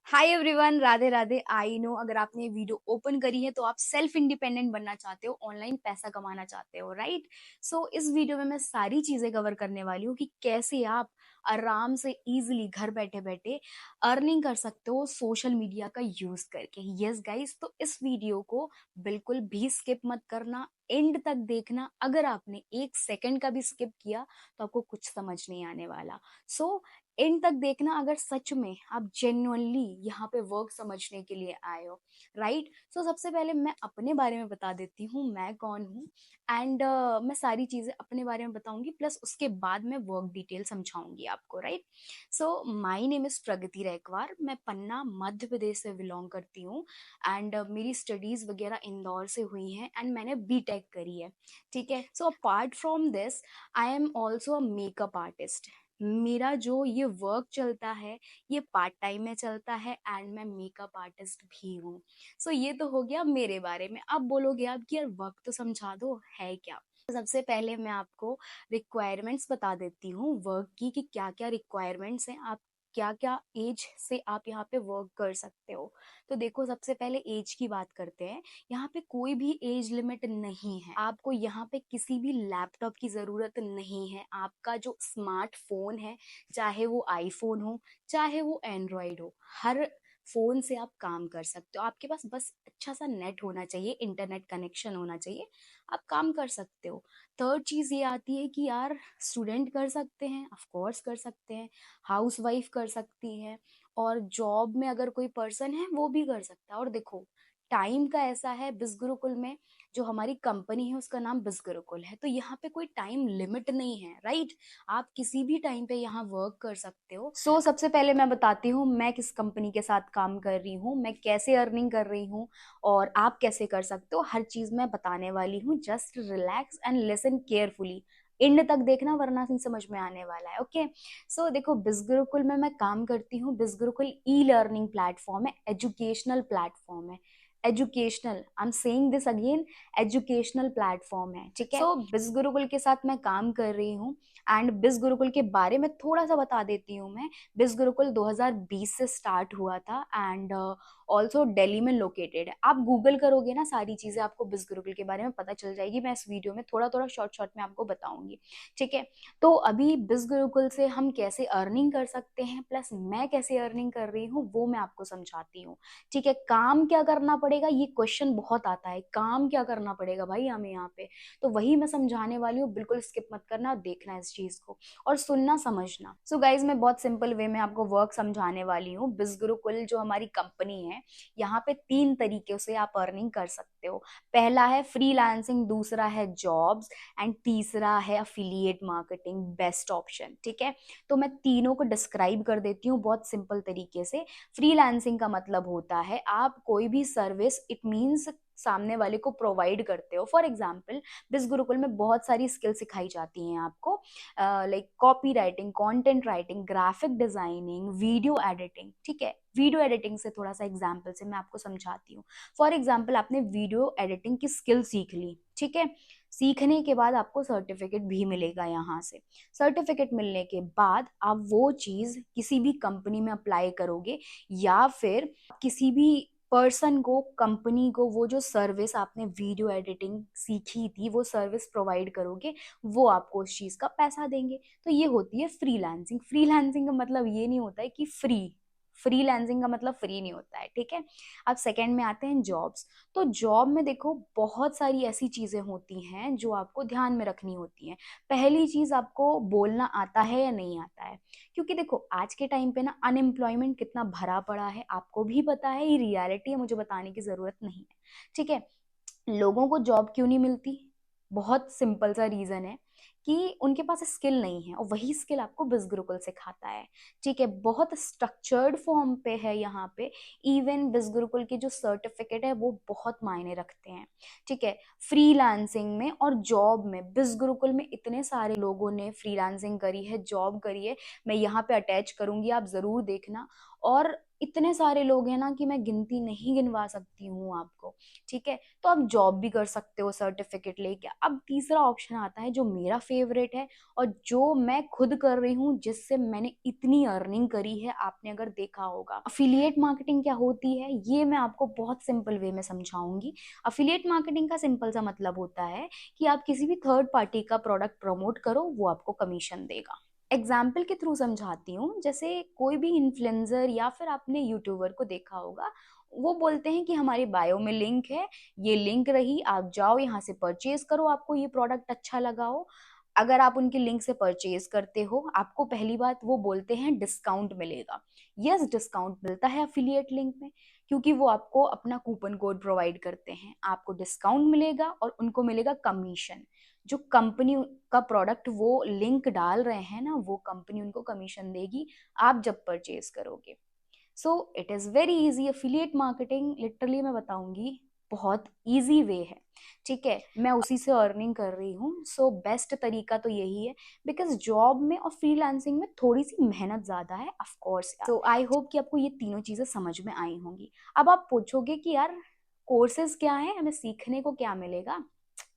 Hi everyone, Radhe Radhe. I know अगर आपने ये वीडियो ओपन करी है तो आप सेल्फ इंडिपेंडेंट बनना चाहते हो, ऑनलाइन पैसा कमाना चाहते हो, राइट। सो इस वीडियो में मैं सारी चीजें कवर करने वाली हूँ कि कैसे आप आराम से इजीली घर बैठे बैठे अर्निंग कर सकते हो सोशल मीडिया का यूज करके। यस गाइस, तो इस वीडियो को बिल्कुल भी स्किप मत करना, एंड तक देखना। अगर आपने एक सेकंड का भी स्किप किया तो आपको कुछ समझ नहीं आने वाला। सो एंड तक देखना अगर सच में आप जेन्युइनली यहाँ पे वर्क समझने के लिए आए हो, राइट। सो सबसे पहले मैं अपने बारे में बता देती हूँ मैं कौन हूँ। एंड मैं सारी चीजें अपने बारे में बताऊंगी, प्लस उसके बाद मैं वर्क डिटेल समझाऊंगी आपको, right. So my name is Pragati Raikwar. मैं पन्ना मध्य प्रदेश से बिलोंग करती हूँ। एंड मेरी स्टडीज वगैरह इंदौर से हुई हैं एंड मैंने बीटेक करी है, ठीक है। So apart from this I am also a makeup artist. मेरा जो ये वर्क चलता है ये पार्ट टाइम में चलता है एंड मैं मेकअप आर्टिस्ट भी हूँ। सो ये तो हो गया मेरे बारे में। अब बोलोगे आप कि यार वर्क तो समझा दो, है क्या। तो सबसे पहले मैं आपको रिक्वायरमेंट्स बता देती हूँ वर्क की कि क्या क्या रिक्वायरमेंट्स हैं, आप क्या क्या एज से आप यहाँ पे वर्क कर सकते हो। तो देखो, सबसे पहले एज की बात करते हैं। यहाँ पे कोई भी एज लिमिट नहीं है। आपको यहाँ पे किसी भी लैपटॉप की जरूरत नहीं है। आपका जो स्मार्टफोन है, चाहे वो आईफोन हो चाहे वो एंड्रॉइड हो, हर फोन से आप काम कर सकते हो। आपके पास बस अच्छा सा नेट होना चाहिए, इंटरनेट कनेक्शन होना चाहिए, आप काम कर सकते हो। थर्ड चीज ये आती है कि यार स्टूडेंट कर सकते हैं, ऑफ कोर्स कर सकते हैं, हाउस वाइफ कर सकती है, और जॉब में अगर कोई पर्सन है वो भी कर सकता है। और देखो, टाइम का ऐसा है बिस गुरुकुल में, जो हमारी कंपनी है उसका नाम बिस गुरुकुल है, तो यहाँ पे कोई टाइम लिमिट नहीं है, राइट। आप किसी भी टाइम पे यहाँ वर्क कर सकते हो। सबसे पहले मैं बताती हूँ मैं किस कंपनी के साथ काम कर रही हूँ, मैं कैसे अर्निंग कर रही हूँ, और आप कैसे कर सकते हो। हर चीज मैं बताने वाली हूँ। Just relax and listen carefully, and तक देखना वरना नहीं समझ में आने वाला है। ओके। सो देखो, बिस गुरुकुल में मैं काम करती हूँ। बिस गुरुकुल ई लर्निंग प्लेटफॉर्म है, एजुकेशनल प्लेटफॉर्म है। Educational, I am saying this again, educational platform है, ठीक है। बिस गुरुकुल के साथ मैं काम कर रही हूँ। एंड बिस गुरुकुल के बारे में थोड़ा सा बता देती हूँ मैं। बिस गुरुकुल 2020 से स्टार्ट हुआ था एंड ऑल्सो दिल्ली में लोकेटेड है। आप गूगल करोगे ना, सारी चीजें आपको बिस गुरुकुल के बारे में पता चल जाएगी। मैं इस वीडियो में थोड़ा थोड़ा शॉर्ट शॉर्ट में आपको बताऊंगी, ठीक है। तो अभी बिस गुरुकुल से हम कैसे अर्निंग कर सकते हैं, प्लस मैं कैसे अर्निंग कर रही हूँ, वो मैं आपको समझाती हूँ, ठीक है। काम क्या करना पड़ेगा, ये क्वेश्चन बहुत आता है, काम क्या करना पड़ेगा भाई हमें यहाँ पे, तो वही मैं समझाने वाली हूँ। बिल्कुल स्किप मत करना, देखना इस चीज को और सुनना समझना। सो गाइज, मैं बहुत सिंपल वे में आपको वर्क समझाने वाली हूँ। बिस गुरुकुल जो हमारी कंपनी है, यहाँ पे 3 तरीके से आप अर्निंग कर सकते हो। पहला है फ्रीलांसिंग, दूसरा है जॉब्स, एंड तीसरा है अफिलिएट मार्केटिंग, बेस्ट ऑप्शन, ठीक है। तो मैं तीनों को डिस्क्राइब कर देती हूँ बहुत सिंपल तरीके से। फ्रीलांसिंग का मतलब होता है आप कोई भी सर्विस, इट मीन्स सामने वाले को प्रोवाइड करते हो। फॉर एग्जाम्पल, बिस गुरुकुल में बहुत सारी स्किल सिखाई जाती हैं आपको, like copy writing, content writing, graphic designing, video editing, ठीक है। वीडियो एडिटिंग से थोड़ा सा एग्जाम्पल से मैं आपको समझाती हूँ। फॉर एग्जाम्पल, आपने वीडियो एडिटिंग की स्किल सीख ली, ठीक है। सीखने के बाद आपको सर्टिफिकेट भी मिलेगा यहाँ से। सर्टिफिकेट मिलने के बाद आप वो चीज किसी भी कंपनी में अप्लाई करोगे, या फिर किसी भी पर्सन को, कंपनी को, वो जो सर्विस आपने वीडियो एडिटिंग सीखी थी वो सर्विस प्रोवाइड करोगे, वो आपको उस चीज का पैसा देंगे। तो ये होती है फ्रीलांसिंग। फ्रीलांसिंग का मतलब ये नहीं होता है कि फ्री, फ्रीलांसिंग का मतलब फ्री नहीं होता है, ठीक है। अब सेकंड में आते हैं जॉब्स। तो जॉब में देखो बहुत सारी ऐसी चीजें होती हैं जो आपको ध्यान में रखनी होती हैं। पहली चीज, आपको बोलना आता है या नहीं आता है, क्योंकि देखो आज के टाइम पे ना अनएम्प्लॉयमेंट कितना भरा पड़ा है, आपको भी पता है, ये रियलिटी है, मुझे बताने की जरूरत नहीं है, ठीक है। लोगों को जॉब क्यों नहीं मिलती, बहुत सिंपल सा रीजन है कि उनके पास स्किल नहीं है, और वही स्किल आपको बिस गुरुकुल सिखाता है, ठीक है। बहुत स्ट्रक्चर्ड फॉर्म पे है यहाँ पे। इवन बिस गुरुकुल के जो सर्टिफिकेट है वो बहुत मायने रखते हैं, ठीक है। फ्रीलांसिंग में और जॉब में, बिस गुरुकुल में इतने सारे लोगों ने फ्रीलांसिंग करी है, जॉब करी है, मैं यहाँ पे अटैच करूंगी, आप जरूर देखना। और इतने सारे लोग हैं ना कि मैं गिनती नहीं गिनवा सकती हूँ आपको। ठीक है, तो आप जॉब भी कर सकते हो सर्टिफिकेट लेके। अब तीसरा ऑप्शन आता है जो मेरा फेवरेट है और जो मैं खुद कर रही हूँ, जिससे मैंने इतनी अर्निंग करी है, आपने अगर देखा होगा। अफिलिएट मार्केटिंग क्या होती है ये मैं आपको बहुत सिंपल वे में समझाऊंगी। अफिलिएट मार्केटिंग का सिंपल सा मतलब होता है कि आप किसी भी थर्ड पार्टी का प्रोडक्ट प्रमोट करो, वो आपको कमीशन देगा। एग्जाम्पल के थ्रू समझाती हूँ। जैसे कोई भी इन्फ्लुएंसर या फिर आपने यूट्यूबर को देखा होगा, वो बोलते हैं कि हमारी बायो में लिंक है, ये लिंक रही, आप जाओ यहाँ से परचेज करो, आपको ये प्रोडक्ट अच्छा लगा हो। अगर आप उनकी लिंक से परचेज करते हो, आपको पहली बात वो बोलते हैं डिस्काउंट मिलेगा। यस, डिस्काउंट मिलता है अफिलिएट लिंक में, क्योंकि वो आपको अपना कूपन कोड प्रोवाइड करते हैं। आपको डिस्काउंट मिलेगा और उनको मिलेगा कमीशन। जो कंपनी का प्रोडक्ट वो लिंक डाल रहे हैं ना, वो कंपनी उनको कमीशन देगी आप जब परचेज करोगे। So it is very easy. Affiliate marketing literally मैं बताऊंगी बहुत इजी वे है। ठीक है, मैं उसी से अर्निंग कर रही हूँ। सो बेस्ट तरीका तो यही है, बिकॉज जॉब में और फ्रीलांसिंग में थोड़ी सी मेहनत ज़्यादा है of course. So I hope कि आपको ये तीनों चीज़ें समझ में आई होंगी। अब आप पूछोगे कि यार कोर्सेज क्या है, हमें सीखने को क्या मिलेगा।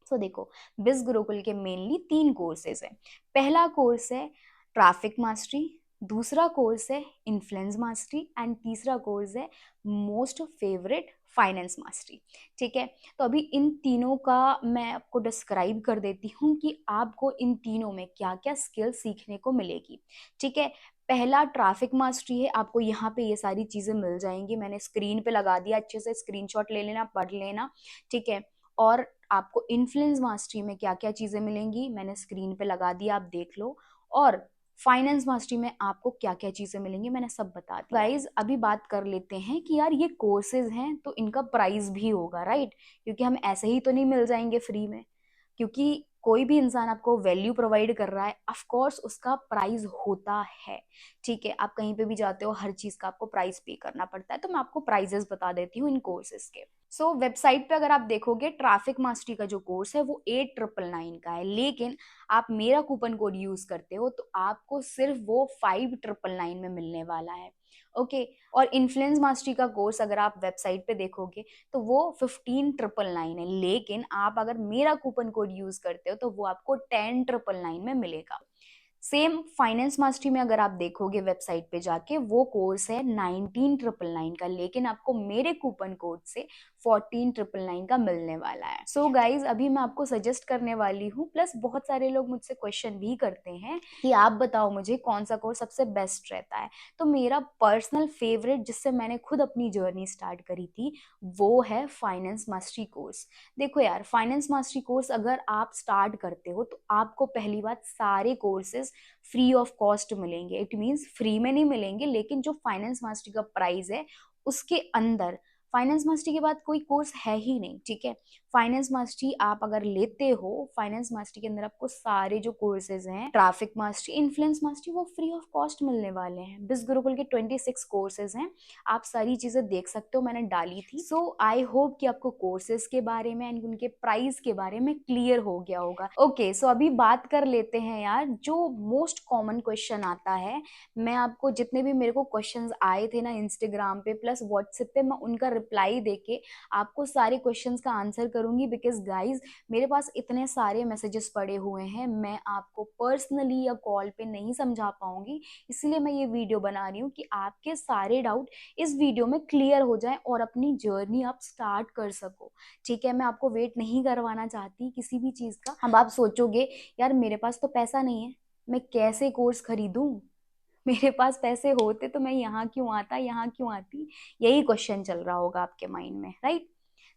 तो देखो, बिज गुरुकुल के मेनली 3 कोर्सेज हैं। पहला कोर्स है ट्रैफिक मास्टरी, दूसरा कोर्स है इन्फ्लुएंस मास्टरी एंड तीसरा कोर्स है मोस्ट फेवरेट फाइनेंस मास्टरी। ठीक है, तो अभी इन तीनों का मैं आपको डिस्क्राइब कर देती हूँ कि आपको इन तीनों में क्या क्या स्किल सीखने को मिलेगी। ठीक है, पहला ट्रैफिक मास्टरी है। आपको यहाँ पे ये सारी चीजें मिल जाएंगी, मैंने स्क्रीन पे लगा दिया, अच्छे से स्क्रीनशॉट ले लेना, पढ़ लेना। ठीक है, और आपको इन्फ्लुएंस मास्टरी में क्या क्या चीजें मिलेंगी मैंने स्क्रीन पे लगा दिया, आप देख लो। और फाइनेंस मास्टरी में आपको क्या क्या चीजें मिलेंगी मैंने सब बता दिया। गाइज अभी बात कर लेते हैं कि यार ये कोर्सेज हैं तो इनका प्राइस भी होगा, राइट? क्योंकि हम ऐसे ही तो नहीं मिल जाएंगे फ्री में, क्योंकि कोई भी इंसान आपको वैल्यू प्रोवाइड कर रहा है, ऑफ कोर्स उसका प्राइस होता है। ठीक है, आप कहीं पे भी जाते हो हर चीज का आपको प्राइस पे करना पड़ता है। तो मैं आपको प्राइजेस बता देती हूँ इन कोर्सेज के। सो वेबसाइट पे अगर आप देखोगे, ट्रैफिक मास्टरी का जो कोर्स है वो 8,999 का है, लेकिन आप मेरा कूपन कोड यूज करते हो तो आपको सिर्फ वो 5,999 में मिलने वाला है। ओके, और इन्फ्लुएंस मास्टरी का कोर्स अगर आप वेबसाइट पे देखोगे तो वो 15,999 है, लेकिन आप अगर मेरा कूपन कोड यूज करते हो तो वो आपको 10,999 में मिलेगा। सेम फाइनेंस मास्टरी में अगर आप देखोगे वेबसाइट पे जाके, वो कोर्स है 19,999 का, लेकिन आपको मेरे कूपन कोड से 14,999 का मिलने वाला है। सो गाइज अभी मैं आपको सजेस्ट करने वाली हूँ, प्लस बहुत सारे लोग मुझसे क्वेश्चन भी करते हैं कि आप बताओ मुझे कौन सा कोर्स सबसे बेस्ट रहता है। तो मेरा पर्सनल फेवरेट, जिससे मैंने खुद अपनी जर्नी स्टार्ट करी थी, वो है फाइनेंस मास्टरी कोर्स। देखो यार, फाइनेंस मास्टरी कोर्स अगर आप स्टार्ट करते हो तो आपको पहली बात सारे कोर्सेज फ्री ऑफ कॉस्ट मिलेंगे। इट मीन्स फ्री में नहीं मिलेंगे, लेकिन जो फाइनेंस मास्टरी का प्राइस है उसके अंदर फाइनेंस मास्टरी के बाद कोई कोर्स है ही नहीं। ठीक है, फाइनेंस मास्टरी आप अगर लेते हो, फाइनेंस मास्टरी के अंदर आपको सारे जो कोर्सेज हैं, ट्रैफिक मास्टरी, इन्फ्लुएंस मास्टरी, वो फ्री ऑफ कॉस्ट मिलने वाले हैं। बिज गुरुकुल के 26 कोर्सेज हैं, आप सारी चीजें देख सकते हो, मैंने डाली थी। सो आई होप कि आपको कोर्सेज के बारे में एंड उनके प्राइस के बारे में क्लियर हो गया होगा। ओके, सो अभी बात कर लेते हैं यार, जो मोस्ट कॉमन क्वेश्चन आता है। मैं आपको जितने भी मेरे को क्वेश्चंस आए थे ना इंस्टाग्राम पे प्लस व्हाट्सएप पे, मैं उनका रिप्लाई देके आपको सारे क्वेश्चंस का आंसर करूंगी। बिकॉज गाइज मेरे पास इतने सारे मैसेजेस पड़े हुए हैं, मैं आपको पर्सनली या कॉल पे नहीं समझा पाऊंगी, इसलिए मैं ये वीडियो बना रही हूँ कि आपके सारे डाउट इस वीडियो में क्लियर हो जाए और अपनी जर्नी आप स्टार्ट कर सको। ठीक है, मैं आपको वेट नहीं करवाना चाहती किसी भी चीज का। अब आप सोचोगे यार मेरे पास तो पैसा नहीं है, मैं कैसे कोर्स खरीदूं, मेरे पास पैसे होते तो मैं यहाँ क्यों आता, यहाँ क्यों आती, यही क्वेश्चन चल रहा होगा आपके माइंड में, राइट?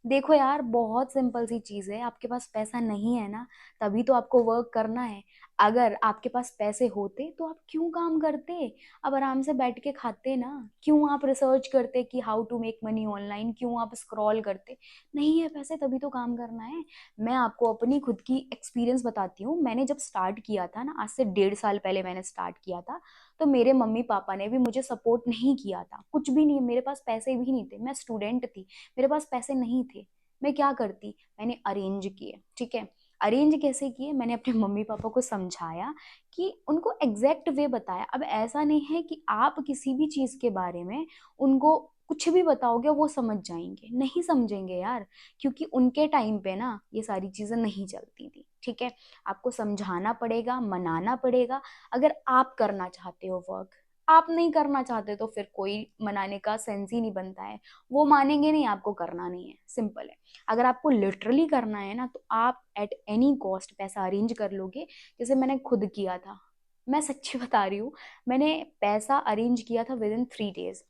देखो यार, बहुत सिंपल सी चीज है, आपके पास पैसा नहीं है ना, तभी तो आपको वर्क करना है। अगर आपके पास पैसे होते तो आप क्यों काम करते, अब आराम से बैठ के खाते ना। क्यों आप रिसर्च करते कि how to make money online, क्यों आप स्क्रॉल करते? नहीं है पैसे तभी तो काम करना है। मैं आपको अपनी खुद की एक्सपीरियंस बताती हूँ। मैंने जब स्टार्ट किया था ना, आज से 1.5 साल पहले मैंने स्टार्ट किया था, तो मेरे मम्मी पापा ने भी मुझे सपोर्ट नहीं किया था, कुछ भी नहीं, मेरे पास पैसे भी नहीं थे, मैं स्टूडेंट थी, मेरे पास पैसे नहीं थे। मैं क्या करती, मैंने अरेंज किए। ठीक है, अरेंज कैसे किए, मैंने अपने मम्मी पापा को समझाया कि उनको एग्जैक्ट वे बताया। अब ऐसा नहीं है कि आप किसी भी चीज के बारे में उनको कुछ भी बताओगे वो समझ जाएंगे, नहीं समझेंगे यार, क्योंकि उनके टाइम पे ना ये सारी चीजें नहीं चलती थी। ठीक है, आपको समझाना पड़ेगा, मनाना पड़ेगा। अगर आप करना चाहते हो वर्क, आप नहीं करना चाहते तो फिर कोई मनाने का सेंस ही नहीं बनता है। वो मानेंगे नहीं, आपको करना नहीं है, सिंपल है। अगर आपको लिटरली करना है ना, तो आप एट एनी कॉस्ट पैसा अरेंज कर लोगे, जैसे मैंने खुद किया था। मैं सच्ची बता रही हूँ, मैंने पैसा अरेंज किया था विद इन 3 डेज।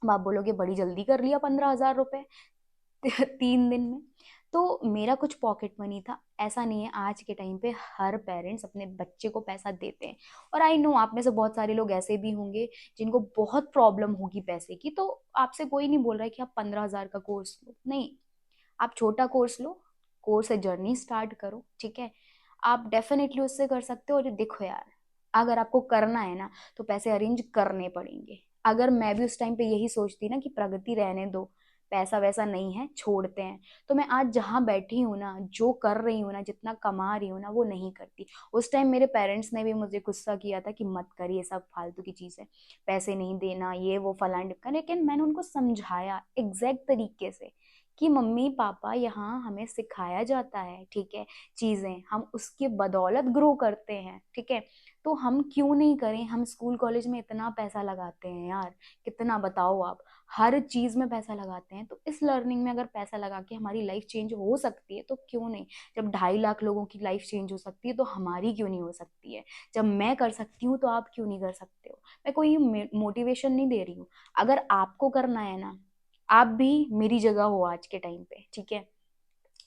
अब आप बोलोगे बड़ी जल्दी कर लिया 15,000 रुपए 3 दिन में। तो मेरा कुछ पॉकेट मनी था, ऐसा नहीं है। आज के टाइम पे हर पेरेंट्स अपने बच्चे को पैसा देते हैं। और आई नो आप में से बहुत सारे लोग ऐसे भी होंगे जिनको बहुत प्रॉब्लम होगी पैसे की, तो आपसे कोई नहीं बोल रहा है कि आप 15,000 का कोर्स लो, नहीं। आप छोटा कोर्स लो, कोर्स से जर्नी स्टार्ट करो, ठीक है। आप डेफिनेटली उससे कर सकते हो। और देखो यार, अगर आपको करना है ना तो पैसे अरेंज करने पड़ेंगे। अगर मैं भी उस टाइम पे यही सोचती ना कि प्रगति रहने दो, पैसा वैसा नहीं है, छोड़ते हैं, तो मैं आज जहां बैठी हूँ ना, जो कर रही हूँ ना, जितना कमा रही हूँ ना, वो नहीं करती। उस टाइम मेरे पेरेंट्स ने भी मुझे गुस्सा किया था कि मत कर ये सब फालतू की चीजें, पैसे नहीं देना, ये वो फलान ढिमका। लेकिन मैंने उनको समझाया एग्जैक्ट तरीके से कि मम्मी पापा यहाँ हमें सिखाया जाता है, ठीक है, चीजें हम उसके बदौलत ग्रो करते हैं, ठीक है। तो हम क्यों नहीं करें, हम स्कूल कॉलेज में इतना पैसा लगाते हैं यार, कितना बताओ आप, हर चीज में पैसा लगाते हैं। तो इस लर्निंग में अगर पैसा लगा के हमारी लाइफ चेंज हो सकती है तो क्यों नहीं। जब 2.5 लाख लोगों की लाइफ चेंज हो सकती है तो हमारी क्यों नहीं हो सकती है। जब मैं कर सकती हूँ तो आप क्यों नहीं कर सकते हो। मैं कोई मोटिवेशन नहीं दे रही हूँ। अगर आपको करना है ना, आप भी मेरी जगह हो आज के टाइम पे, ठीक है।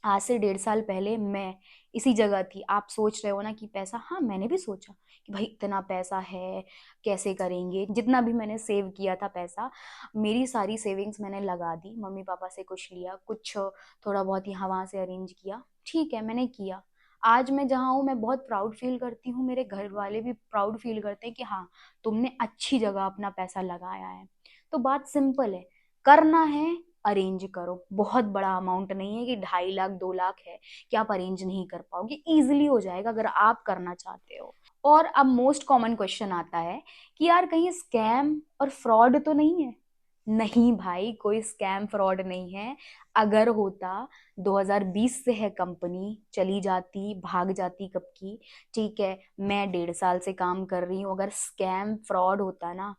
आज से 1.5 साल पहले मैं इसी जगह थी। आप सोच रहे हो ना कि पैसा, हाँ मैंने भी सोचा कि भाई इतना पैसा है, कैसे करेंगे। जितना भी मैंने सेव किया था पैसा, मेरी सारी सेविंग्स मैंने लगा दी, मम्मी पापा से कुछ लिया, कुछ थोड़ा बहुत यहाँ वहां से अरेंज किया, ठीक है, मैंने किया। आज मैं जहाँ हूँ मैं बहुत प्राउड फील करती हूँ, मेरे घर वाले भी प्राउड फील करते हैं कि हाँ तुमने अच्छी जगह अपना पैसा लगाया है। तो बात सिंपल है, करना है अरेंज करो। बहुत बड़ा अमाउंट नहीं है कि 2.5 लाख 2 लाख है कि आप अरेंज नहीं कर पाओगे, इजिली हो जाएगा अगर आप करना चाहते हो। और अब मोस्ट कॉमन क्वेश्चन आता है कि यार कहीं स्कैम और फ्रॉड तो नहीं है। नहीं भाई, कोई स्कैम फ्रॉड नहीं है। अगर होता, 2020 से है कंपनी, चली जाती भाग जाती कब की। ठीक है, मैं 1.5 साल से काम कर रही हूँ। अगर स्कैम फ्रॉड होता ना,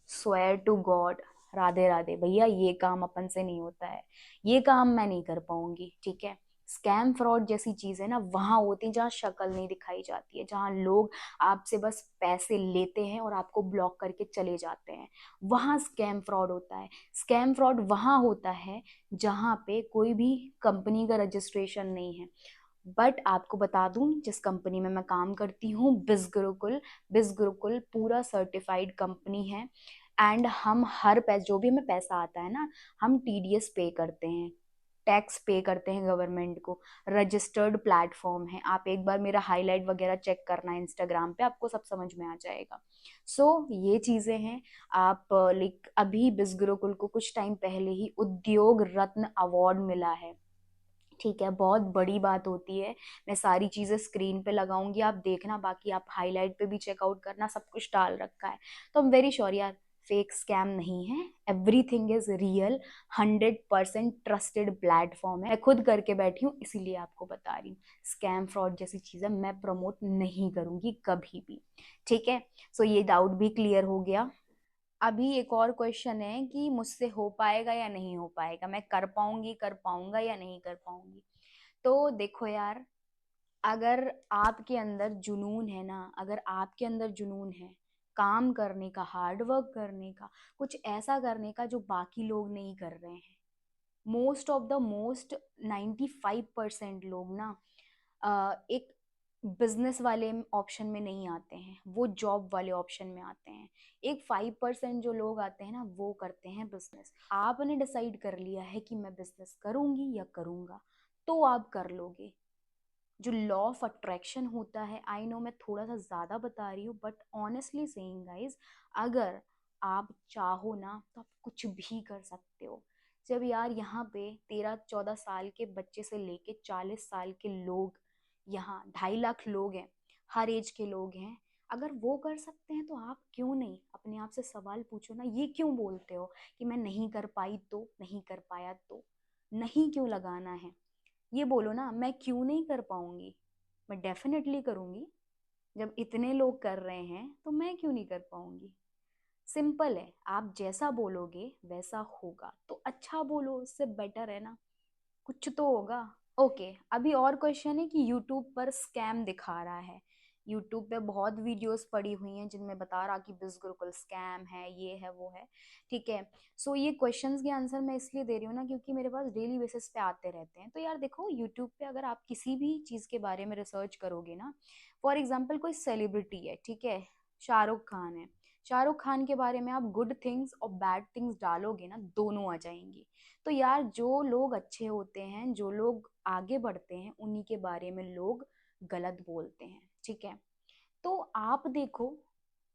swear to God, Radhe Radhe भैया, ये काम अपन से नहीं होता है, ये काम मैं नहीं कर पाऊंगी, ठीक है। स्कैम फ्रॉड जैसी चीज है ना वहां होती है जहाँ शक्ल नहीं दिखाई जाती है, जहाँ लोग आपसे बस पैसे लेते हैं और आपको ब्लॉक करके चले जाते हैं, वहां स्कैम फ्रॉड होता है। स्कैम फ्रॉड वहां होता है जहाँ पे कोई भी कंपनी का रजिस्ट्रेशन नहीं है। बट आपको बता दूं, जिस कंपनी में मैं काम करती हूँ, बिज गुरुकुल, बिज गुरुकुल पूरा सर्टिफाइड कंपनी है। एंड हम हर पैसे, जो भी हमें पैसा आता है ना, हम टीडीएस पे करते हैं, टैक्स पे करते हैं गवर्नमेंट को। रजिस्टर्ड प्लेटफॉर्म है, आप एक बार मेरा हाईलाइट वगैरह चेक करना इंस्टाग्राम पे, आपको सब समझ में आ जाएगा। ये चीजें हैं। आप लाइक अभी बिज गुरुकुल को कुछ टाइम पहले ही उद्योग रत्न अवार्ड मिला है, ठीक है, बहुत बड़ी बात होती है। मैं सारी चीजें स्क्रीन पे लगाऊंगी, आप देखना, बाकी आप हाईलाइट पे भी चेकआउट करना, सब कुछ डाल रखा है। तो आई एम वेरी श्योर यार, फेक स्कैम नहीं है, everything is real. 100% trusted platform है, मैं खुद करके बैठी हूँ इसीलिए आपको बता रही हूँ। स्कैम फ्रॉड जैसी चीजें मैं प्रमोट नहीं करूंगी कभी भी, ठीक है। ये डाउट भी क्लियर हो गया। अभी एक और क्वेश्चन है कि मुझसे हो पाएगा या नहीं हो पाएगा, मैं कर पाऊंगी, कर पाऊंगा या नहीं कर पाऊंगी। तो देखो यार, अगर आपके अंदर जुनून है ना, अगर आपके अंदर जुनून है काम करने का, हार्ड वर्क करने का, कुछ ऐसा करने का जो बाकी लोग नहीं कर रहे हैं, मोस्ट 95% लोग ना एक बिजनेस वाले ऑप्शन में नहीं आते हैं, वो जॉब वाले ऑप्शन में आते हैं। एक 5% जो लोग आते हैं ना, वो करते हैं बिजनेस। आपने डिसाइड कर लिया है कि मैं बिजनेस करूंगी या करूंगा, तो आप कर लोगे। जो लॉ ऑफ अट्रैक्शन होता है, आई नो मैं थोड़ा सा ज्यादा बता रही हूँ, बट ऑनेस्टली सेइंग गाइज, अगर आप चाहो ना तो आप कुछ भी कर सकते हो। जब यार यहाँ पे 13-14 साल के बच्चे से लेके 40 साल के लोग यहाँ 2.5 लाख लोग हैं, हर एज के लोग हैं। अगर वो कर सकते हैं तो आप क्यों नहीं? अपने आप से सवाल पूछो ना, ये क्यों बोलते हो कि मैं नहीं कर पाई तो, नहीं कर पाया तो? नहीं क्यों लगाना है? ये बोलो ना, मैं क्यों नहीं कर पाऊंगी, मैं डेफिनेटली करूंगी। जब इतने लोग कर रहे हैं तो मैं क्यों नहीं कर पाऊंगी? सिंपल है, आप जैसा बोलोगे वैसा होगा। तो अच्छा बोलो, उससे बेटर है ना, कुछ तो होगा। ओके, अभी और क्वेश्चन है कि यूट्यूब पर स्कैम दिखा रहा है। यूट्यूब पे बहुत वीडियोस पड़ी हुई हैं जिनमें बता रहा कि बिस गुरुकुल स्कैम है, ये है वो है। ठीक है, सो ये क्वेश्चंस के आंसर मैं इसलिए दे रही हूँ ना क्योंकि मेरे पास डेली बेसिस पे आते रहते हैं। तो यार देखो, यूट्यूब पे अगर आप किसी भी चीज़ के बारे में रिसर्च करोगे ना, फॉर एग्जाम्पल कोई सेलिब्रिटी है, ठीक है, शाहरुख खान है, शाहरुख खान के बारे में आप गुड थिंग्स और बैड थिंग्स डालोगे ना, दोनों आ जाएंगी। तो यार जो लोग अच्छे होते हैं, जो लोग आगे बढ़ते हैं, उन्हीं के बारे में लोग गलत बोलते हैं। ठीक है, तो आप देखो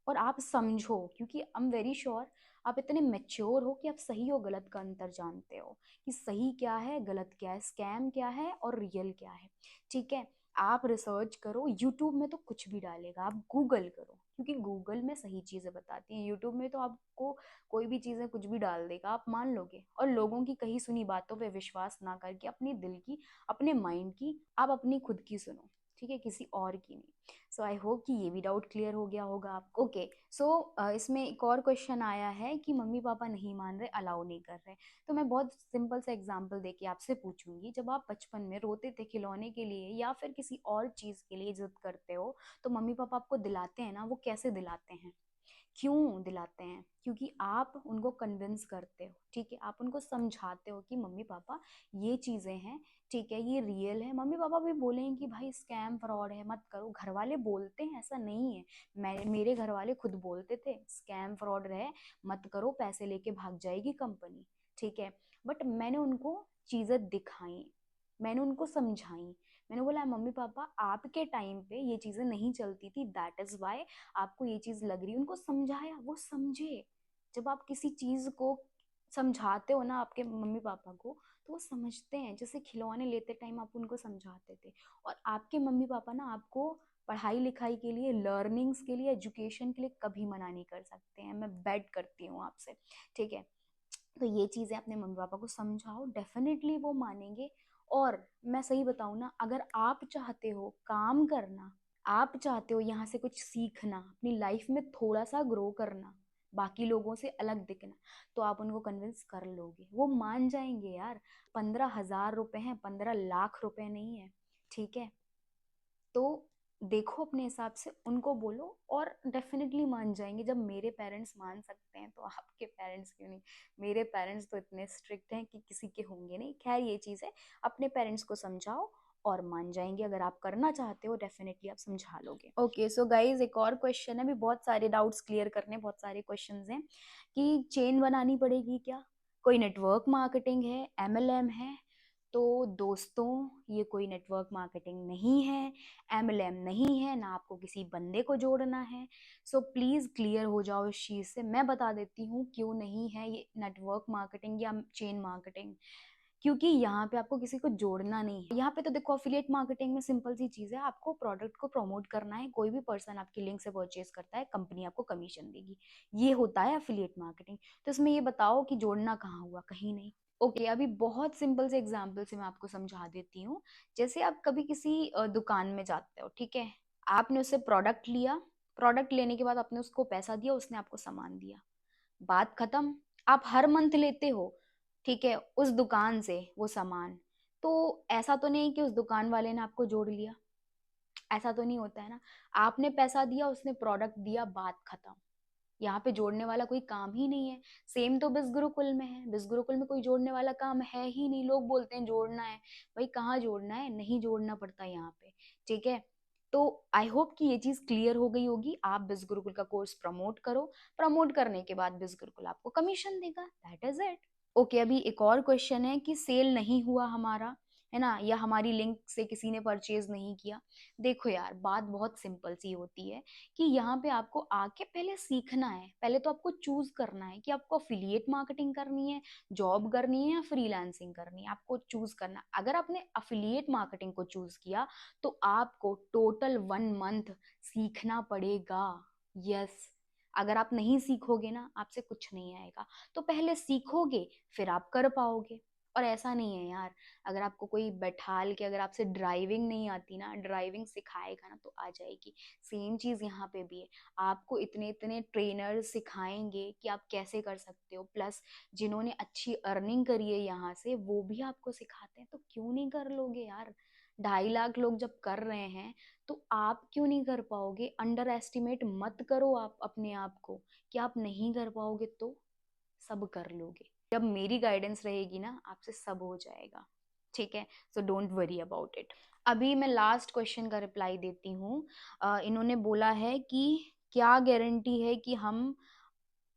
और आप समझो, क्योंकि आई एम वेरी श्योर आप इतने मेच्योर हो कि आप सही और गलत का अंतर जानते हो कि सही क्या है, गलत क्या है, स्कैम क्या है और रियल क्या है। ठीक है, आप रिसर्च करो, यूट्यूब में तो कुछ भी डालेगा, आप गूगल करो, क्योंकि गूगल में सही चीजें बताती हैं। यूट्यूब में तो आपको कोई भी चीजें कुछ भी डाल देगा, आप मान लोगे। और लोगों की कही सुनी बातों पे विश्वास ना करके अपने दिल की, अपने माइंड की, आप अपनी खुद की सुनो। ठीक है, किसी और की नहीं। सो आई होप कि ये भी डाउट क्लियर हो गया होगा आपको। ओके, सो इसमें एक और क्वेश्चन आया है कि मम्मी पापा नहीं मान रहे, अलाउ नहीं कर रहे। तो मैं बहुत सिंपल सा एग्जांपल देके आपसे पूछूंगी, जब आप बचपन में रोते थे खिलौने के लिए या फिर किसी और चीज के लिए जिद करते हो, तो मम्मी पापा आपको दिलाते हैं ना, वो कैसे दिलाते हैं? क्यों दिलाते हैं? क्योंकि आप उनको कन्विंस करते हो। ठीक है, आप उनको समझाते हो कि मम्मी पापा ये चीजें हैं, ठीक है, ये रियल है। मम्मी पापा भी बोलेंगे कि भाई स्कैम फ्रॉड है, मत करो। घर वाले बोलते हैं, ऐसा नहीं है। मेरे घर वाले खुद बोलते थे स्कैम फ्रॉड रहे, मत करो, पैसे लेके भाग जाएगी कंपनी। ठीक है, बट मैंने उनको चीजें दिखाई, मैंने उनको समझाई। मैंने बोला मम्मी पापा आपके टाइम पे ये चीजें नहीं चलती थी, दैट इज वाई आपको ये चीज लग रही है। उनको समझाया, वो समझे। जब आप किसी चीज को समझाते हो ना आपके मम्मी पापा को, तो वो समझते हैं। जैसे खिलौने लेते टाइम आप उनको समझाते थे, और आपके मम्मी पापा ना आपको पढ़ाई लिखाई के लिए, लर्निंग्स के लिए, एजुकेशन के लिए कभी मना नहीं कर सकते हैं, मैं बेट करती हूँ आपसे। ठीक है, तो ये चीजें अपने मम्मी पापा को समझाओ, डेफिनेटली वो मानेंगे। और मैं सही बताऊं ना, अगर आप चाहते हो काम करना, आप चाहते हो यहाँ से कुछ सीखना, अपनी लाइफ में थोड़ा सा ग्रो करना, बाकी लोगों से अलग दिखना, तो आप उनको कन्विंस कर लोगे, वो मान जाएंगे यार। 15,000 रुपए हैं, 15 लाख रुपए नहीं है। ठीक है, तो देखो अपने हिसाब से, उनको बोलो और डेफिनेटली मान जाएंगे। जब मेरे पेरेंट्स मान सकते हैं तो आपके पेरेंट्स क्यों नहीं? मेरे पेरेंट्स तो इतने स्ट्रिक्ट हैं कि किसी के होंगे नहीं। खैर ये चीज़ है, अपने पेरेंट्स को समझाओ और मान जाएंगे। अगर आप करना चाहते हो डेफिनेटली आप समझा लोगे। ओके, सो गाइज एक और क्वेश्चन है, अभी बहुत सारे डाउट्स क्लियर करने, बहुत सारे क्वेश्चंस हैं कि चेन बनानी पड़ेगी क्या, कोई नेटवर्क मार्केटिंग है, एमएलएम है? तो दोस्तों, ये कोई नेटवर्क मार्केटिंग नहीं है, एमएलएम नहीं है, ना आपको किसी बंदे को जोड़ना है। सो प्लीज क्लियर हो जाओ इस चीज से। मैं बता देती हूँ क्यों नहीं है ये नेटवर्क मार्केटिंग या चेन मार्केटिंग। क्योंकि यहाँ पे आपको किसी को जोड़ना नहीं है। यहाँ पे तो देखो, अफिलिएट मार्केटिंग में सिंपल सी चीज है, आपको प्रोडक्ट को प्रमोट करना है। कोई भी पर्सन आपकी लिंक से परचेज करता है, कंपनी आपको कमीशन देगी। ये होता है अफिलिएट मार्केटिंग। तो इसमें ये बताओ कि जोड़ना कहाँ हुआ? कहीं नहीं। ओके, अभी बहुत सिंपल से एग्जाम्पल से मैं आपको समझा देती हूँ। जैसे आप कभी किसी दुकान में जाते हो, ठीक है, आपने उससे प्रोडक्ट लिया, प्रोडक्ट लेने के बाद आपने उसको पैसा दिया, उसने आपको सामान दिया, बात खत्म। आप हर मंथ लेते हो, ठीक है, उस दुकान से वो सामान। तो ऐसा तो नहीं कि उस दुकान वाले ने आपको जोड़ लिया, ऐसा तो नहीं होता है ना। आपने पैसा दिया, उसने प्रोडक्ट दिया, बात खत्म। यहाँ पे जोड़ने वाला कोई काम ही नहीं है। सेम तो बिस गुरुकुल में है, बिस गुरुकुल में कोई जोड़ने वाला काम है ही नहीं। लोग बोलते हैं जोड़ना है, भाई कहाँ जोड़ना है? नहीं जोड़ना पड़ता यहाँ पे। ठीक है, तो आई होप कि ये चीज क्लियर हो गई होगी। आप बिस गुरुकुल का कोर्स प्रमोट करो, प्रमोट करने के बाद बिस गुरुकुल आपको कमीशन देगा, दैट इज इट। ओके, अभी एक और क्वेश्चन है कि सेल नहीं हुआ हमारा, है ना, या हमारी लिंक से किसी ने परचेज नहीं किया। देखो यार, बात बहुत सिंपल सी होती है कि यहाँ पे आपको आके पहले सीखना है। पहले तो आपको चूज करना है कि आपको अफिलिएट मार्केटिंग करनी है, जॉब करनी है या फ्रीलांसिंग करनी है। आपको चूज करना। अगर आपने अफिलिएट मार्केटिंग को चूज किया तो आपको टोटल 1 मंथ सीखना पड़ेगा। यस, अगर आप नहीं सीखोगे ना, आपसे कुछ नहीं आएगा। तो पहले सीखोगे फिर आप कर पाओगे। और ऐसा नहीं है यार, अगर आपको कोई बैठाल के, अगर आपसे ड्राइविंग नहीं आती ना, ड्राइविंग सिखाएगा ना तो आ जाएगी। सेम चीज यहाँ पे भी है। आपको इतने इतने ट्रेनर सिखाएंगे कि आप कैसे कर सकते हो, प्लस जिन्होंने अच्छी अर्निंग करी है यहाँ से वो भी आपको सिखाते हैं। तो क्यों नहीं कर लोगे यार? 2.5 लाख लोग जब कर रहे हैं तो आप क्यों नहीं कर पाओगे? अंडर एस्टिमेट मत करो आप अपने आप को कि आप नहीं कर पाओगे। तो सब कर लोगे। जब मेरी गाइडेंस रहेगी ना, आपसे सब हो जाएगा। ठीक है, so don't worry about it. अभी मैं लास्ट क्वेश्चन का रिप्लाई देती हूँ। इन्होंने बोला है कि क्या गारंटी है कि हम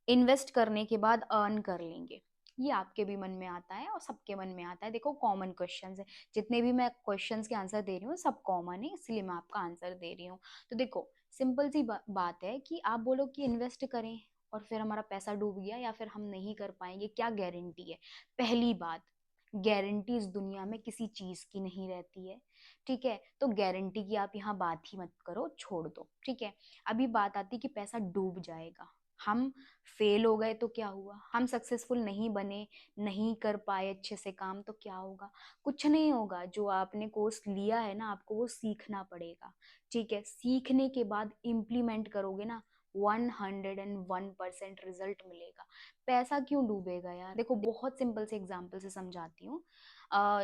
इन्वेस्ट करने के बाद अर्न कर लेंगे? ये आपके भी मन में आता है और सबके मन में आता है। देखो, कॉमन क्वेश्चंस है। जितने भी मैं क्वेश्चंस के आंसर दे रही हूँ सब कॉमन है, इसलिए मैं आपका आंसर दे रही हूँ। तो देखो, सिंपल सी बात है कि आप बोलो कि इन्वेस्ट करें और फिर हमारा पैसा डूब गया या फिर हम नहीं कर पाएंगे, क्या गारंटी है? पहली बात, गारंटी इस दुनिया में किसी चीज की नहीं रहती है। ठीक है, तो गारंटी की आप यहाँ बात ही मत करो, छोड़ दो। ठीक है, अभी बात आती कि पैसा डूब जाएगा, हम फेल हो गए तो क्या हुआ, हम सक्सेसफुल नहीं बने, नहीं कर पाए अच्छे से काम तो क्या होगा? कुछ नहीं होगा। जो आपने कोर्स लिया है ना, आपको वो सीखना पड़ेगा। ठीक है, सीखने के बाद इम्प्लीमेंट करोगे ना, 101% रिजल्ट मिलेगा। पैसा क्यों डूबेगा यार? देखो, बहुत सिंपल से एग्जांपल से समझाती हूँ।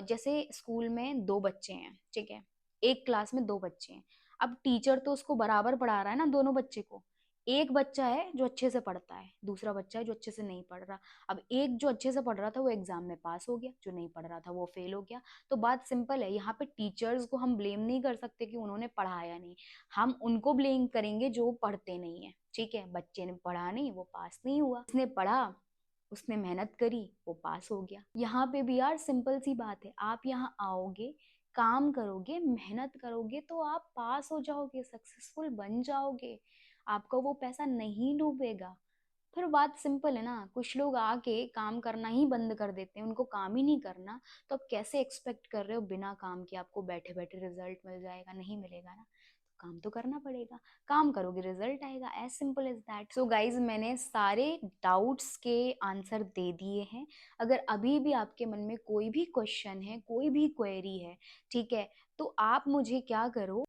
जैसे स्कूल में 2 बच्चे हैं, ठीक है, एक क्लास में 2 बच्चे हैं। अब टीचर तो उसको बराबर पढ़ा रहा है ना, दोनों बच्चे को। एक बच्चा है जो अच्छे से पढ़ता है, दूसरा बच्चा है जो अच्छे से नहीं पढ़ रहा। अब एक जो अच्छे से पढ़ रहा था वो एग्जाम में पास हो गया, जो नहीं पढ़ रहा था वो फेल हो गया। तो बात सिंपल है, यहाँ पे टीचर्स को हम ब्लेम नहीं कर सकते कि उन्होंने पढ़ाया नहीं। हम उनको ब्लेम करेंगे जो पढ़ते नहीं है। ठीक है, बच्चे ने पढ़ा नहीं, वो पास नहीं हुआ। उसने पढ़ा, उसने मेहनत करी, वो पास हो गया। यहाँ पे भी यार सिंपल सी बात है, आप यहाँ आओगे, काम करोगे, मेहनत करोगे तो आप पास हो जाओगे, सक्सेसफुल बन जाओगे। आपका वो पैसा नहीं डूबेगा। फिर बात सिंपल है ना, कुछ लोग आके काम करना ही बंद कर देते हैं, उनको काम ही नहीं करना। तो आप कैसे एक्सपेक्ट कर रहे हो बिना काम के आपको बैठे बैठे रिजल्ट मिल जाएगा? नहीं मिलेगा ना। काम तो करना पड़ेगा, काम करोगे रिजल्ट आएगा। As simple as that. So guys, मैंने सारे डाउट्स के आंसर दे दिए हैं। अगर अभी भी आपके मन में कोई भी क्वेश्चन है, कोई भी क्वेरी है, ठीक है, तो आप मुझे क्या करो,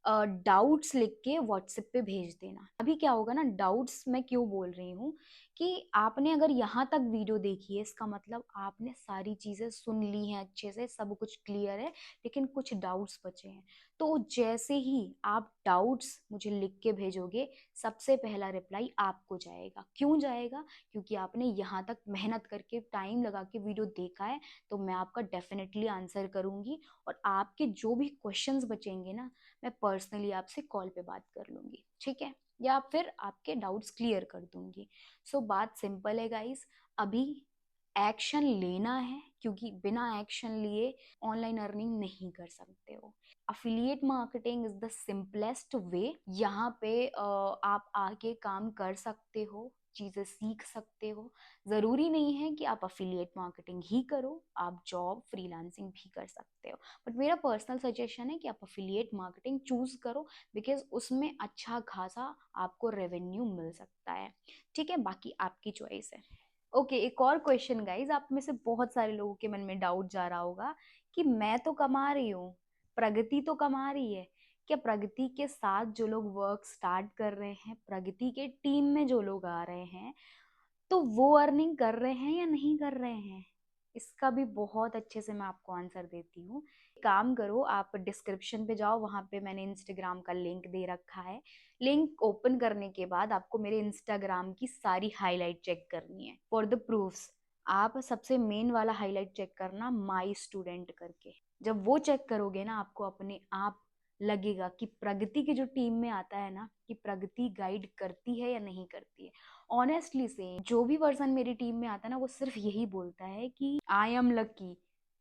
डाउट्स लिख के व्हाट्सएप पे भेज देना। अभी क्या होगा ना, डाउट्स मैं क्यों बोल रही हूँ कि आपने अगर यहाँ तक वीडियो देखी है, इसका मतलब आपने सारी चीजें सुन ली हैं, अच्छे से सब कुछ क्लियर है, लेकिन कुछ डाउट्स बचे हैं। तो जैसे ही आप डाउट्स मुझे लिख के भेजोगे, सबसे पहला रिप्लाई आपको जाएगा। क्यों जाएगा? क्योंकि आपने यहाँ तक मेहनत करके टाइम लगा के वीडियो देखा है। तो मैं आपका डेफिनेटली आंसर करूंगी, और आपके जो भी क्वेश्चंस बचेंगे ना, मैं पर्सनली आपसे कॉल पे बात कर लूंगी। ठीक है, या फिर आपके डाउट्स क्लियर कर दूंगी। सो बात सिंपल है गाइस, अभी एक्शन लेना है, क्योंकि बिना एक्शन लिए ऑनलाइन अर्निंग नहीं कर सकते हो। Affiliate marketing is the simplest way. यहाँ पे आप आके काम कर सकते हो, चीजें सीख सकते हो। जरूरी नहीं है कि आप अफिलिएट मार्केटिंग ही करो, आप जॉब फ्रीलांसिंग भी कर सकते हो। बट मेरा पर्सनल सजेशन है कि आप अफिलिएट मार्केटिंग चूज करो, बिकॉज उसमें अच्छा खासा आपको रेवेन्यू मिल सकता है। ठीक है, बाकी आपकी चॉइस है। ओके, एक और क्वेश्चन गाइज, आप में से बहुत सारे लोगों के मन में डाउट जा रहा होगा कि मैं तो कमा रही हूँ, प्रगति तो कमा रही है, क्या प्रगति के साथ जो लोग वर्क स्टार्ट कर रहे हैं, प्रगति के टीम में जो लोग आ रहे हैं, तो वो अर्निंग कर रहे हैं या नहीं कर रहे हैं? इसका भी बहुत अच्छे से मैं आपको आंसर देती हूँ। काम करो, आप डिस्क्रिप्शन पे जाओ, वहां पे मैंने इंस्टाग्राम का लिंक दे रखा है। लिंक ओपन करने के बाद आपको मेरे इंस्टाग्राम की सारी हाईलाइट चेक करनी है फॉर द प्रूफ्स। आप सबसे मेन वाला हाईलाइट चेक करना, माई स्टूडेंट करके। जब वो चेक करोगे ना, आपको अपने आप लगेगा कि प्रगति की जो टीम में आता है ना, कि प्रगति गाइड करती है या नहीं करती है। ऑनेस्टली से जो भी पर्सन मेरी टीम में आता है ना, वो सिर्फ यही बोलता है कि आई एम लकी,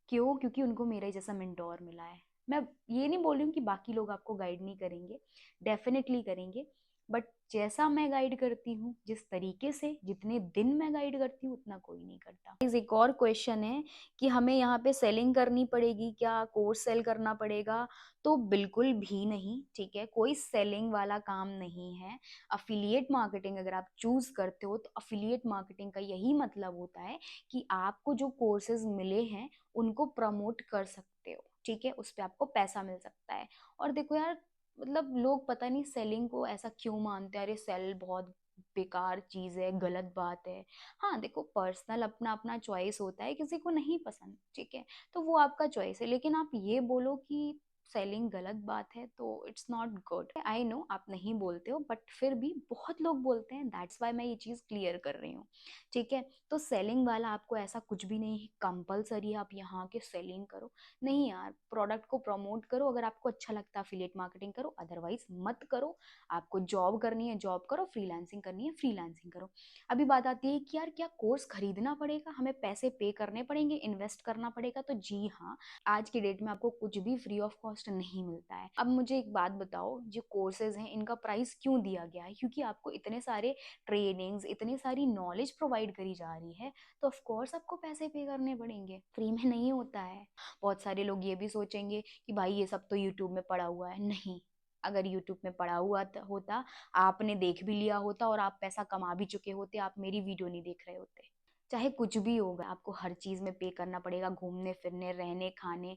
क्यों? क्योंकि उनको मेरे जैसा मेंटोर मिला है। मैं ये नहीं बोल रही हूँ कि बाकी लोग आपको गाइड नहीं करेंगे, डेफिनेटली करेंगे, बट जैसा मैं गाइड करती हूँ, जिस तरीके से, जितने दिन मैं गाइड करती हूँ, उतना कोई नहीं करता। एक और क्वेश्चन है कि हमें यहाँ पे सेलिंग करनी पड़ेगी क्या, कोर्स सेल करना पड़ेगा? तो बिल्कुल भी नहीं, ठीक है, कोई सेलिंग वाला काम नहीं है। अफिलिएट मार्केटिंग अगर आप चूज करते हो तो अफिलिएट मार्केटिंग का यही मतलब होता है कि आपको जो कोर्सेज मिले हैं उनको प्रमोट कर सकते हो, ठीक है, उस पर आपको पैसा मिल सकता है। और देखो यार, मतलब लोग पता नहीं सेलिंग को ऐसा क्यों मानते हैं, अरे सेल बहुत बेकार चीज है, गलत बात है। हाँ देखो, पर्सनल अपना अपना चॉइस होता है, किसी को नहीं पसंद, ठीक है, तो वो आपका चॉइस है, लेकिन आप ये बोलो कि सेलिंग गलत बात है तो it's not good. I know आप नहीं बोलते हो, बट फिर भी बहुत लोग बोलते हैं, दैट्स वाई मैं ये चीज क्लियर कर रही हूँ, ठीक है। तो सेलिंग वाला आपको ऐसा कुछ भी नहीं है कंपलसरी आप यहाँ के सेलिंग करो, नहीं यार, प्रोडक्ट को प्रमोट करो, अगर आपको अच्छा लगता है अफिलिएट मार्केटिंग करो, अदरवाइज मत करो। आपको जॉब करनी है जॉब करो, फ्रीलांसिंग करनी है फ्रीलांसिंग करो। अभी बात आती है कि यार क्या कोर्स खरीदना पड़ेगा, हमें पैसे पे करने पड़ेंगे, इन्वेस्ट करना पड़ेगा? तो जी हाँ, आज की डेट में आपको कुछ भी फ्री ऑफ कॉस्ट नहीं मिलता है। अब मुझे एक बात बताओ, जो कोर्सेज हैं इनका प्राइस क्यों दिया गया है? क्योंकि आपको इतने सारे ट्रेनिंग्स, इतनी सारी नॉलेज प्रोवाइड करी जा रही है, तो ऑफ कोर्स आपको पैसे पे करने पड़ेंगे, फ्री में नहीं होता है। बहुत सारे लोग ये भी सोचेंगे कि भाई ये सब तो यूट्यूब में पड़ा हुआ है, नहीं। अगर यूट्यूब में पड़ा हुआ होता, आपने देख भी लिया होता और आप पैसा कमा भी चुके होते, आप मेरी वीडियो नहीं देख रहे होते। चाहे कुछ भी होगा, आपको हर चीज में पे करना पड़ेगा, घूमने फिरने, रहने खाने,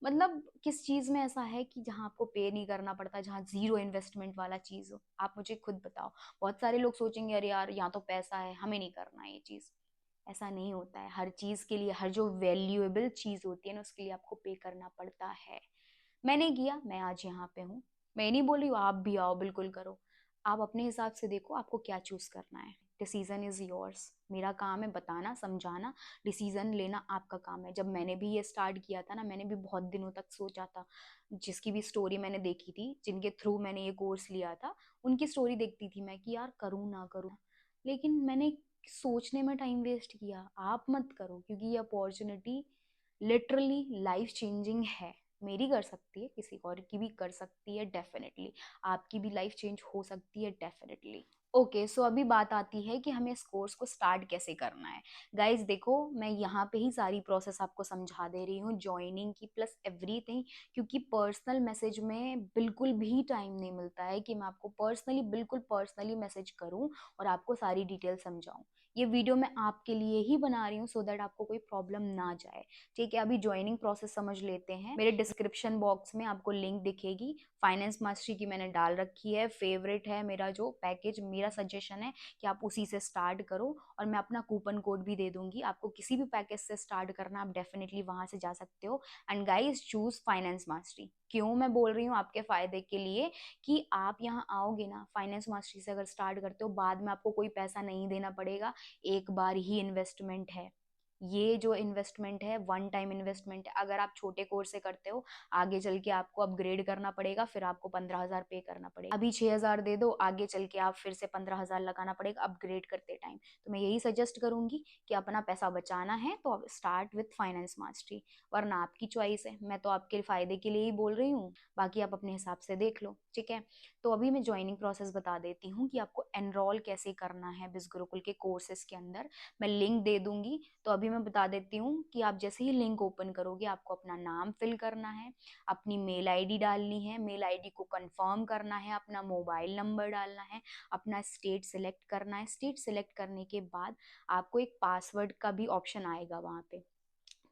मतलब किस चीज में ऐसा है कि जहाँ आपको पे नहीं करना पड़ता, जहाँ जीरो इन्वेस्टमेंट वाला चीज हो? आप मुझे खुद बताओ। बहुत सारे लोग सोचेंगे अरे यार यहाँ तो पैसा है, हमें नहीं करना है ये चीज। ऐसा नहीं होता है, हर चीज के लिए, हर जो वैल्यूएबल चीज होती है ना, उसके लिए आपको पे करना पड़ता है। मैंने किया, मैं आज यहाँ पे हूँ। मैं नहीं बोल रही हूँ आप भी आओ, बिल्कुल करो। आप अपने हिसाब से देखो आपको क्या चूज करना है। Decision is yours. मेरा काम है बताना, समझाना, डिसीजन लेना आपका काम है। जब मैंने भी ये स्टार्ट किया था ना, मैंने भी बहुत दिनों तक सोचा था। जिसकी भी स्टोरी मैंने देखी थी, जिनके थ्रू मैंने ये कोर्स लिया था, उनकी स्टोरी देखती थी मैं कि यार करूँ ना करूँ, लेकिन मैंने सोचने में टाइम वेस्ट किया। आप मत करो, क्योंकि ये अपॉर्चुनिटी लिटरली लाइफ चेंजिंग है। मेरी कर सकती है, किसी और की भी कर सकती है डेफिनेटली, आपकी भी लाइफ चेंज हो सकती है डेफिनेटली। ओके, सो अभी बात आती है कि हमें इस कोर्स को स्टार्ट कैसे करना है। गाइज देखो, मैं यहाँ पे ही सारी प्रोसेस आपको समझा दे रही हूँ, ज्वाइनिंग की प्लस एवरीथिंग, क्योंकि पर्सनल मैसेज में बिल्कुल भी टाइम नहीं मिलता है कि मैं आपको पर्सनली, बिल्कुल पर्सनली मैसेज करूँ और आपको सारी डिटेल समझाऊँ। ये वीडियो मैं आपके लिए ही बना रही हूँ सो दैट आपको कोई प्रॉब्लम ना जाए, ठीक है। अभी ज्वाइनिंग प्रोसेस समझ लेते हैं। मेरे डिस्क्रिप्शन बॉक्स में आपको लिंक दिखेगी, फाइनेंस मास्टरी की मैंने डाल रखी है, फेवरेट है मेरा जो पैकेज। मेरा सजेशन है कि आप उसी से स्टार्ट करो, और मैं अपना कूपन कोड भी दे दूंगी। आपको किसी भी पैकेज से स्टार्ट करना, आप डेफिनेटली वहां से जा सकते हो। And guys, choose finance mastery. क्यों मैं बोल रही हूँ? आपके फायदे के लिए, कि आप यहाँ आओगे ना, फाइनेंस मास्टरी से अगर स्टार्ट करते हो, बाद में आपको कोई पैसा नहीं देना पड़ेगा, एक बार ही इन्वेस्टमेंट है। ये जो इन्वेस्टमेंट है वन टाइम इन्वेस्टमेंट है। अगर आप छोटे कोर्स से करते हो, आगे चल के आपको अपग्रेड करना पड़ेगा, फिर आपको 15,000 पे करना पड़ेगा। अभी 6,000 दे दो, आगे चल के आप फिर से 15,000 लगाना पड़ेगा अपग्रेड करते टाइम। तो मैं यही सजेस्ट करूंगी कि अपना पैसा बचाना है तो आप स्टार्ट विथ फाइनेंस मास्टरी, वरना आपकी चॉइस है। मैं तो आपके फायदे के लिए ही बोल रही हूँ, बाकी आप अपने हिसाब से देख लो, ठीक है। तो अभी मैं ज्वाइनिंग प्रोसेस बता देती हूँ कि आपको एनरोल कैसे करना है बिज गुरुकुल के कोर्सेज के अंदर। मैं लिंक दे दूंगी। तो अभी मैं बता देती हूँ कि आप जैसे ही लिंक ओपन करोगे, आपको अपना नाम फिल करना है, अपनी मेल आईडी डालनी है, मेल आईडी को कंफर्म करना है, अपना मोबाइल नंबर डालना है, अपना स्टेट सिलेक्ट करना है। स्टेट सिलेक्ट करने के बाद आपको एक पासवर्ड का भी ऑप्शन आएगा वहाँ पे।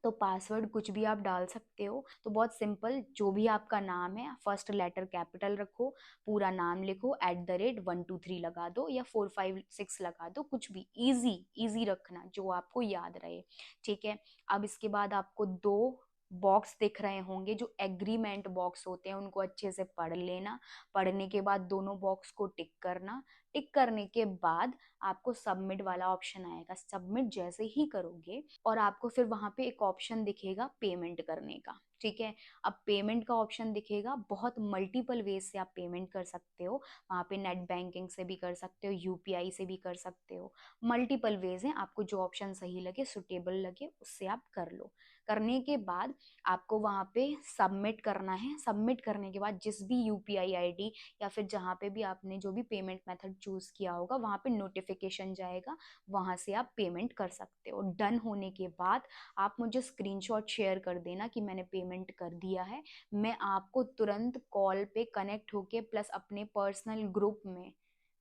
तो पासवर्ड कुछ भी आप डाल सकते हो। तो बहुत सिंपल, जो भी आपका नाम है, फर्स्ट लेटर कैपिटल रखो, पूरा नाम लिखो, @123 लगा दो या 456 लगा दो, कुछ भी, इजी इजी रखना, जो आपको याद रहे, ठीक है। अब इसके बाद आपको दो बॉक्स दिख रहे होंगे, जो एग्रीमेंट बॉक्स होते हैं, उनको अच्छे से पढ़ लेना। पढ़ने के बाद दोनों बॉक्स को टिक करना। टिक करने के बाद आपको सबमिट वाला ऑप्शन आएगा। सबमिट जैसे ही करोगे और आपको फिर वहां पे एक ऑप्शन दिखेगा पेमेंट करने का, ठीक है। अब पेमेंट का ऑप्शन दिखेगा, बहुत मल्टीपल वेज से आप पेमेंट कर सकते हो। वहाँ पे नेट बैंकिंग से भी कर सकते हो, यूपीआई से भी कर सकते हो, मल्टीपल वेज हैं। आपको जो ऑप्शन सही लगे, सुटेबल लगे, उससे आप कर लो। करने के बाद आपको वहाँ पे सबमिट करना है। सबमिट करने के बाद जिस भी यूपीआई आईडी या फिर जहाँ पे भी आपने जो भी पेमेंट मेथड चूज किया होगा, वहाँ पे नोटिफिकेशन जाएगा, वहाँ से आप पेमेंट कर सकते हो। डन होने के बाद आप मुझे स्क्रीनशॉट शेयर कर देना कि मैंने पेमेंट कर दिया है। मैं आपको तुरंत कॉल पे कनेक्ट होके प्लस अपने पर्सनल ग्रुप में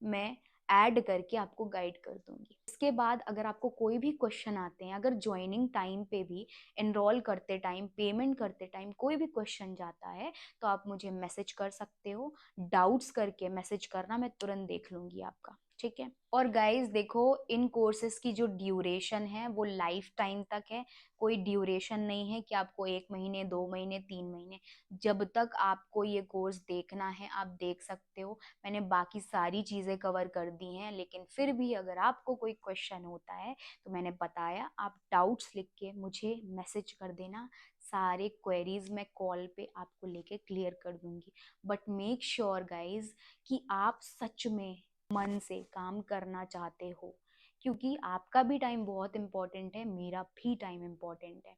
मैं ऐड करके आपको गाइड कर दूंगी। इसके बाद अगर आपको कोई भी क्वेश्चन आते हैं, अगर ज्वाइनिंग टाइम पे भी, एनरोल करते टाइम, पेमेंट करते टाइम कोई भी क्वेश्चन जाता है, तो आप मुझे मैसेज कर सकते हो। डाउट्स करके मैसेज करना, मैं तुरंत देख लूंगी आपका, ठीक है। और गाइस देखो, इन कोर्सेज की जो ड्यूरेशन है वो लाइफ टाइम तक है। कोई ड्यूरेशन नहीं है कि आपको 1 महीने, 2 महीने, 3 महीने, जब तक आपको ये कोर्स देखना है आप देख सकते हो। मैंने बाकी सारी चीजें कवर कर दी हैं, लेकिन फिर भी अगर आपको कोई क्वेश्चन होता है तो मैंने बताया, आप डाउट्स लिख के मुझे मैसेज कर देना। सारे क्वेरीज मैं कॉल पे आपको लेके क्लियर कर दूंगी। बट मेक श्योर गाइज कि आप सच में मन से काम करना चाहते हो, क्योंकि आपका भी टाइम बहुत इंपॉर्टेंट है, मेरा भी टाइम इंपॉर्टेंट है।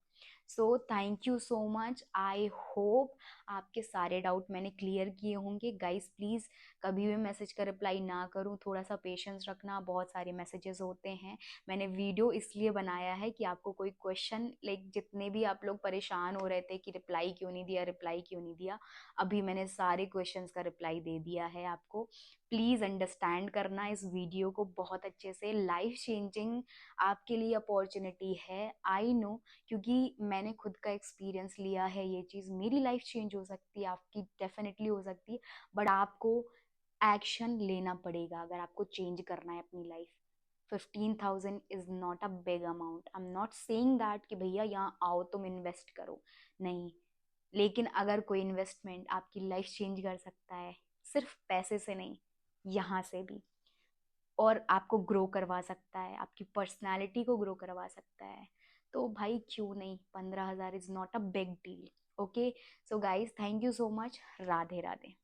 So thank you so much. I hope आपके सारे डाउट मैंने क्लियर किए होंगे। गाइस प्लीज़ कभी भी मैसेज का रिप्लाई ना करूं, थोड़ा सा पेशेंस रखना, बहुत सारे मैसेजेस होते हैं। मैंने वीडियो इसलिए बनाया है कि आपको कोई क्वेश्चन, लाइक जितने भी आप लोग परेशान हो रहे थे कि रिप्लाई क्यों नहीं दिया, रिप्लाई क्यों नहीं दिया, अभी मैंने सारे क्वेश्चंस का रिप्लाई दे दिया है आपको। प्लीज़ अंडरस्टैंड करना इस वीडियो को बहुत अच्छे से। लाइफ चेंजिंग आपके लिए अपॉर्चुनिटी है, आई नो, क्योंकि मैंने खुद का एक्सपीरियंस लिया है। ये चीज़, मेरी लाइफ चेंज हो सकती है, आपकी डेफिनेटली हो सकती है, बट आपको एक्शन लेना पड़ेगा अगर आपको चेंज करना है अपनी life. 15,000 is not a big amount. I am not saying that कि भैया यहाँ आओ तुम इन्वेस्ट करो, नहीं। लेकिन अगर कोई इन्वेस्टमेंट आपकी लाइफ चेंज कर सकता है, सिर्फ पैसे से नहीं, यहाँ से भी, और आपको ग्रो करवा सकता है, आपकी पर्सनालिटी को ग्रो करवा सकता है, तो भाई क्यों नहीं। 15,000 is not a big deal. Okay, so guys thank you so much. Radhe Radhe.